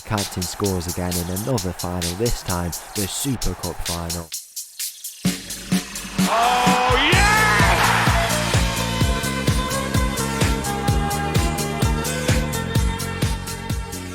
captain scores again in another final, this time the Super Cup final. Oh yeah!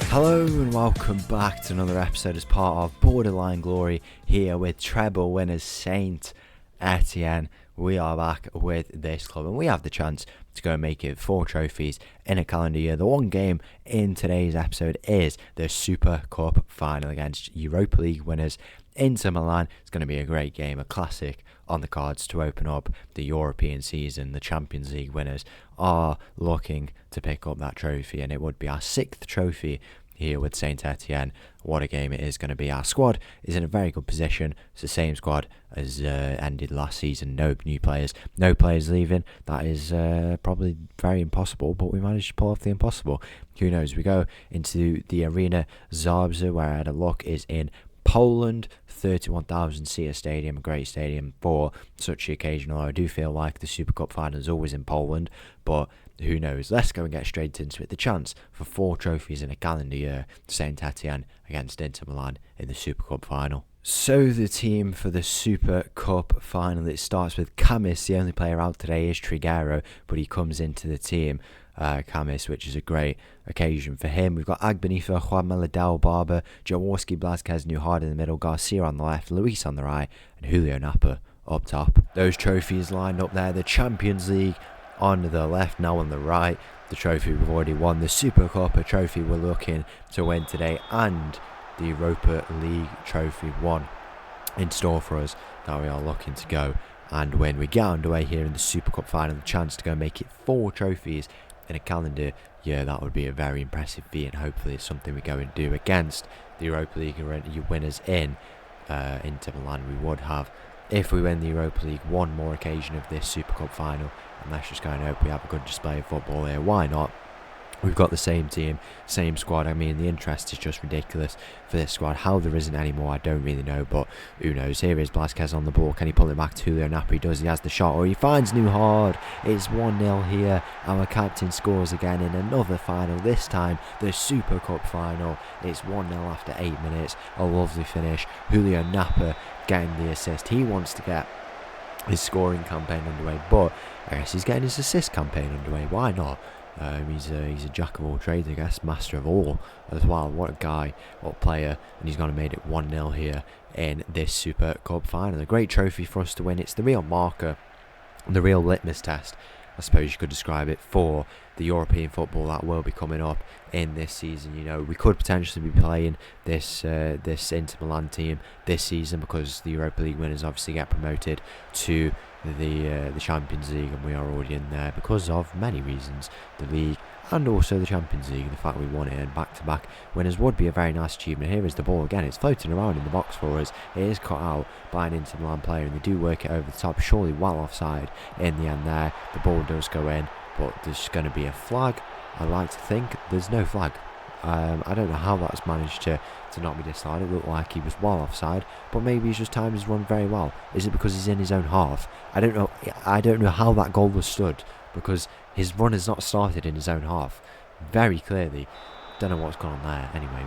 Hello and welcome back to another episode as part of Borderline Glory, here with treble winners Saint-Etienne. We are back with this club and we have the chance to go and make it 4 trophies in a calendar year. The one game in today's episode is the Super Cup final against Europa League winners Inter Milan. It's going to be a great game, a classic on the cards to open up the European season. The Champions League winners are looking to pick up that trophy, and it would be our 6th trophy here with Saint-Etienne. What a game it is going to be. Our squad is in a very good position. It's the same squad as ended last season. No new players, no players leaving. That is probably very impossible, but we managed to pull off the impossible. Who knows? We go into the Arena Zabrze, where I had a look, is in Poland. 31,000 seater stadium, a great stadium for such an occasion. Although I do feel like the Super Cup final is always in Poland, but who knows? Let's go and get straight into it. The chance for 4 trophies in a calendar year. Saint-Etienne against Inter Milan in the Super Cup final. So the team for the Super Cup final, it starts with Camis. The only player out today is Triguero, but he comes into the team, Camis, which is a great occasion for him. We've got Agbenifa, Juan Meladao, Barber, Jaworski, Blazquez, Newhard in the middle, Garcia on the left, Luis on the right, and Julio Napa up top. Those trophies lined up there. The Champions League on the left, now on the right. The trophy we've already won. The Super Cup, a trophy we're looking to win today, and the Europa League trophy, one in store for us that we are looking to go and win. We get underway here in the Super Cup final, the chance to go make it 4 trophies in a calendar year. That would be a very impressive feat, and hopefully it's something we go and do against the Europa League winners in Inter Milan. We would have, if we win the Europa League, one more occasion of this Super Cup final, and let's just go and hope we have a good display of football here. Why not? We've got the same team, same squad. I mean, the interest is just ridiculous for this squad. How there isn't any more, I don't really know, but who knows. Here is Blazquez on the ball. Can he pull it back to Julio Napa? He does. He has the shot, or he finds Newhard. It's 1-0 here. Our captain scores again in another final, this time the Super Cup final. It's 1-0 after 8 minutes. A lovely finish. Julio Napa getting the assist. He wants to get his scoring campaign underway, but I guess he's getting his assist campaign underway. Why not? He's a jack of all trades, I guess, master of all as well. What a guy, what a player, and he's going to make it 1-0 here in this Super Cup final. A great trophy for us to win. It's the real marker, the real litmus test, I suppose you could describe it, for the European football that will be coming up in this season. You know, we could potentially be playing this Inter Milan team this season, because the Europa League winners obviously get promoted to the Champions League, and we are already in there because of many reasons. The League and also the Champions League, the fact we won it and back-to-back winners would be a very nice achievement. Here is the ball again. It's floating around in the box for us. It is cut out by an Inter Milan player, and they do work it over the top, surely well offside in the end there. The ball does go in, but there's going to be a flag. I like to think there's no flag. I don't know how that's managed to not be disallowed. It looked like he was well offside, but maybe he's just timed his run very well. Is it because he's in his own half? I don't know. I don't know how that goal was stood, because his run has not started in his own half. Very clearly. Don't know what's gone on there. Anyway,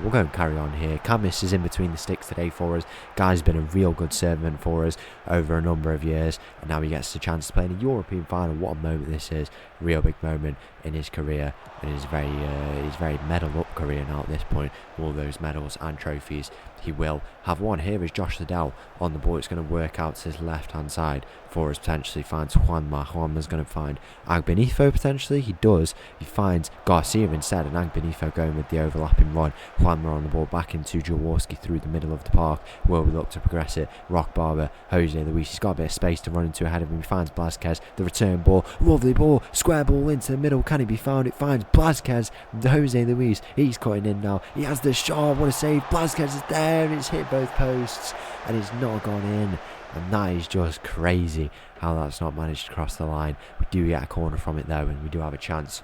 we'll go and carry on here. Camis is in between the sticks today for us. Guy's been a real good servant for us over a number of years, and now he gets the chance to play in a European final. What a moment this is! Real big moment in his career, and his very medal up career now at this point. All those medals and trophies he will have won. Here is Josh Liddell on the ball. It's going to work out to his left hand side for us. Potentially finds Juanma. Juanma's going to find Agbenifa potentially. He does. He finds Garcia instead, and Agbenifa going with the overlapping run. Juanma on the ball back into Jaworski through the middle of the park. Will we look to progress it? Rock Barber, Jose Luis. He's got a bit of space to run into ahead of him. He finds Blazquez. The return ball. Lovely ball. Square ball into the middle. Can he be found? It finds Blazquez. Jose Luis. He's cutting in now. He has the shot. What a save. Blazquez is there. It's hit both posts and it's not gone in, and that is just crazy how that's not managed to cross the line. We do get a corner from it though, and we do have a chance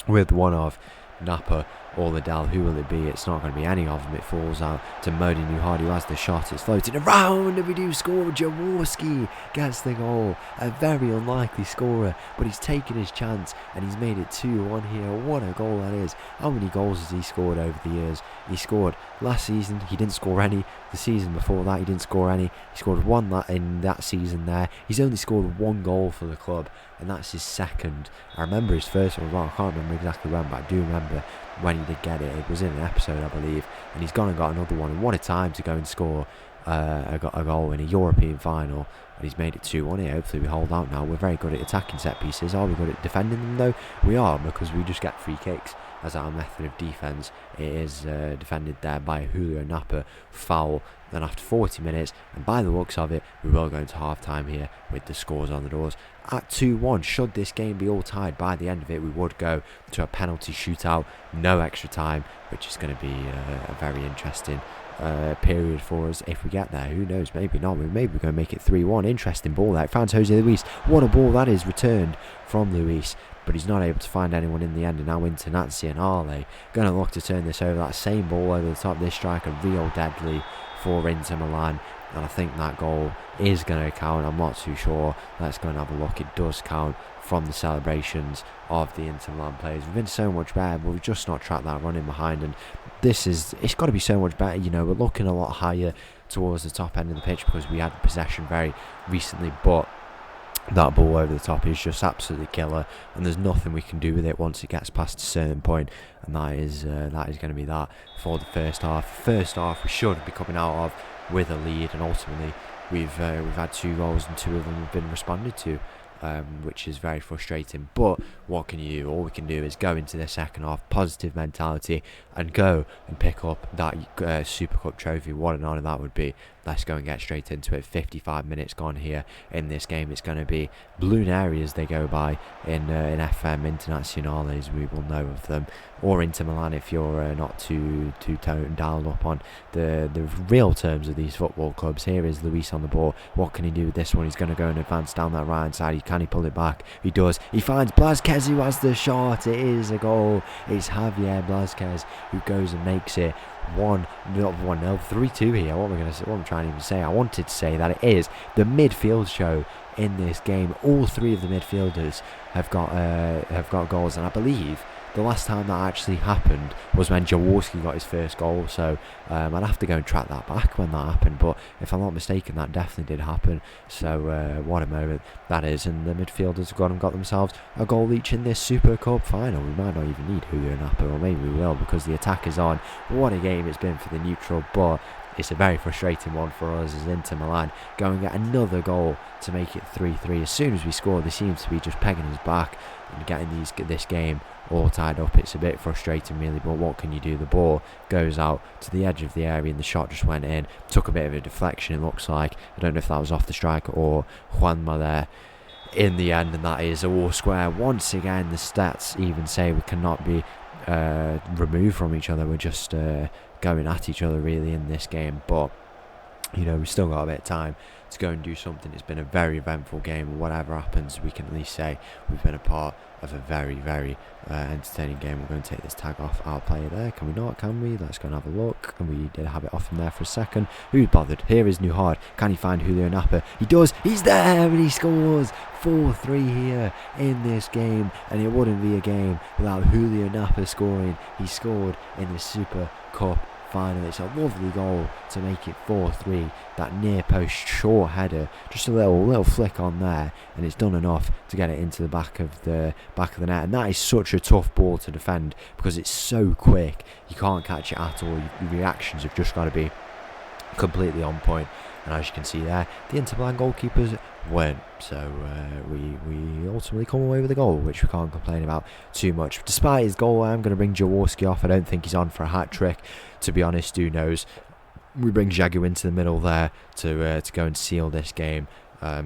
with one of Napa or Liddell. Who will it be? It's not going to be any of them. It falls out to Modi Nuhard, who has the shot. It's floated around, and we do score. Jaworski gets the goal. A very unlikely scorer, but he's taken his chance, and he's made it 2-1 here. What a goal that is. How many goals has he scored over the years? He scored last season, he didn't score any. The season before that, he didn't score any. He scored one in that season there. He's only scored one goal for the club, and that's his second. I remember his first one, well, I can't remember exactly when, but I do remember when he did get it. It was in an episode, I believe, and he's gone and got another one. And what a time to go and score a goal in a European final, and he's made it 2-1 here. Hopefully we hold out now. We're very good at attacking set pieces. Are we good at defending them though? We are, because we just get free kicks as our method of defence. It is defended there by Julio Napa foul. Then after 40 minutes, and by the looks of it, we will go into half time here with the scores on the doors. At 2-1, should this game be all tied, by the end of it we would go to a penalty shootout, no extra time, which is going to be a very interesting period for us if we get there. Who knows, maybe not. Maybe we're going to make it 3-1. Interesting ball there. It found Jose Luis. What a ball that is, returned from Luis, but he's not able to find anyone in the end. And now Internazionale going to look to turn this over. That same ball over the top of this striker, real deadly for Inter Milan, and I think that goal is going to count. I'm not too sure. Let's go and have a look. It does count from the celebrations of the Inter Milan players. We've been so much better, but we've just not tracked that running behind, and it's got to be so much better. You know, we're looking a lot higher towards the top end of the pitch because we had possession very recently, but that ball over the top is just absolutely killer, and there's nothing we can do with it once it gets past a certain point, and that is going to be that for the first half. First half we should be coming out of with a lead, and ultimately we've had 2 goals and 2 of them have been responded to, which is very frustrating. But what can you do? All we can do is go into the second half, positive mentality, and go and pick up that Super Cup trophy. What an honour that would be. Let's go and get straight into it. 55 minutes gone here in this game. It's going to be Blueneri as they go by in FM Internazionale, as we will know of them, or Inter Milan if you're not too dialed up on the real terms of these football clubs. Here is Luis on the ball. What can he do with this one? He's going to go and advance down that right hand side. Can he pull it back? He does. He finds Blázquez, who has the shot. It is a goal. It's Javier Blázquez who goes and makes it 3-2 here. What I'm trying to even say? I wanted to say that it is the midfield show in this game. All 3 of the midfielders have got goals, and I believe the last time that actually happened was when Jaworski got his first goal, so I'd have to go and track that back when that happened, but if I'm not mistaken that definitely did happen. So what a moment that is, and the midfielders have got themselves a goal each in this Super Cup final. We might not even need Julio Napa, or maybe we will, because the attack is on. What a game it's been for the neutral, but it's a very frustrating one for us as Inter Milan go and get another goal to make it 3-3. As soon as we score, they seem to be just pegging us back and getting this game all tied up. It's a bit frustrating really, but what can you do? The ball goes out to the edge of the area and the shot just went in. Took a bit of a deflection, it looks like. I don't know if that was off the striker or Juanma there in the end, and that is all square. Once again, the stats even say we cannot be removed from each other. We're just going at each other really in this game, but you know, we've still got a bit of time to go and do something. It's been a very eventful game. Whatever happens, we can at least say we've been a part of a very, very entertaining game. We're going to take this tag off our player there. Can we not? Can we? Let's go and have a look. And we did have it off him there for a second. Who's bothered? Here is Nuhard. Can he find Julio Napa? He does. He's there and he scores. 4-3 here in this game, and it wouldn't be a game without Julio Napa scoring. He scored in the Super Cup final. It's a lovely goal to make it 4-3. That near post short header, just a little flick on there, and it's done enough to get it into the back of the net. And that is such a tough ball to defend because it's so quick. You can't catch it at all. Your reactions have just got to be completely on point. And as you can see there, the Inter Milan goalkeepers weren't. So we ultimately come away with a goal, which we can't complain about too much. Despite his goal, I'm going to bring Jaworski off. I don't think he's on for a hat-trick, to be honest. Who knows? We bring Jagu into the middle there to go and seal this game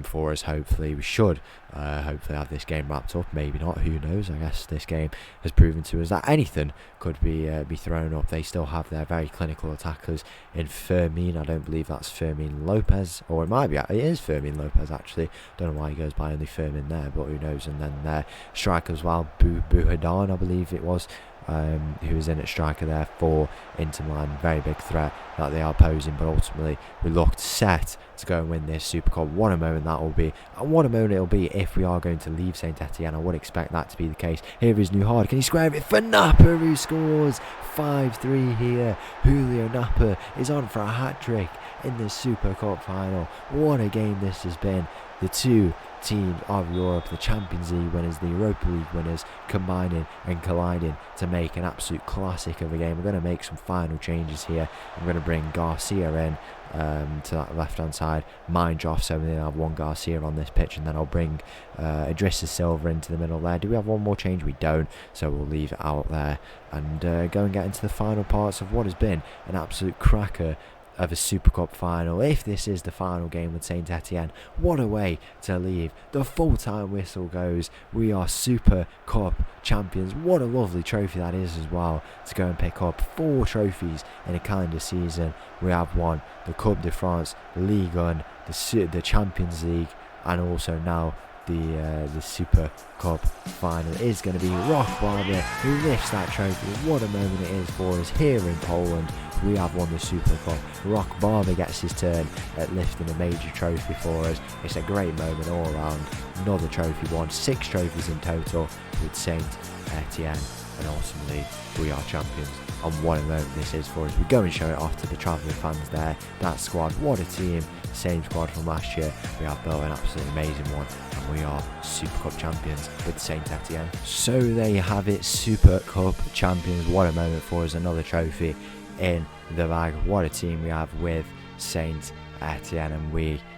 for us. Hopefully we should hopefully have this game wrapped up. Maybe not, who knows. I guess this game has proven to us that anything could be thrown up. They still have their very clinical attackers in Fermin. I don't believe that's Fermin Lopez, or it might be, it is Fermin Lopez actually. Don't know why he goes by only Fermin there, but who knows. And then their striker as well, Buhadan I believe it was, who is in at striker there for Inter Milan. Very big threat that they are posing, but ultimately we looked set to go and win this Super Cup. What a moment that will be, and what a moment it will be if we are going to leave Saint-Etienne. I would expect that to be the case. Here is Nuhard. Can he square it for Napa, who scores 5-3 here? Julio Napa is on for a hat-trick in this Super Cup final. What a game this has been. The two teams of Europe, the Champions League winners, the Europa League winners, combining and colliding to make an absolute classic of a game. We're going to make some final changes here. I'm going to bring Garcia in to that left hand side, Mindjoff, so we have one Garcia on this pitch, and then I'll bring Idrissa Silva into the middle there. Do we have one more change? We don't, so we'll leave it out there and go and get into the final parts of what has been an absolute cracker of a Super Cup final. If this is the final game with Saint-Etienne, what a way to leave. The full-time whistle goes. We are Super Cup champions. What a lovely trophy that is as well, to go and pick up 4 trophies in a calendar season. We have won the Coupe de France, the Ligue 1, the Champions League, and also now the Super Cup final. Is going to be Roch Barber who lifts that trophy. What a moment it is for us here in Poland. We have won the Super Cup. Roch Barber gets his turn at lifting a major trophy for us. It's a great moment all around. Another trophy won, 6 trophies in total with Saint-Etienne, and ultimately we are champions. And what a moment this is for us. We go and show it off to the travelling fans there. That squad, what a team. Same squad from last year. We have built an absolutely amazing one, and we are Super Cup champions with Saint-Etienne. So there you have it, Super Cup champions. What a moment for us. Another trophy in the bag. What a team we have with Saint-Etienne, and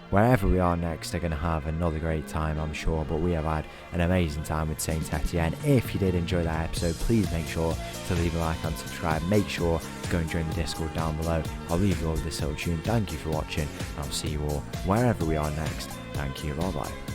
wherever we are next, are going to have another great time, I'm sure. But we have had an amazing time with Saint-Etienne. If you did enjoy that episode, please make sure to leave a like and subscribe. Make sure to go and join the Discord down below. I'll leave you all with this little tune. Thank you for watching, and I'll see you all wherever we are next. Thank you. Bye bye.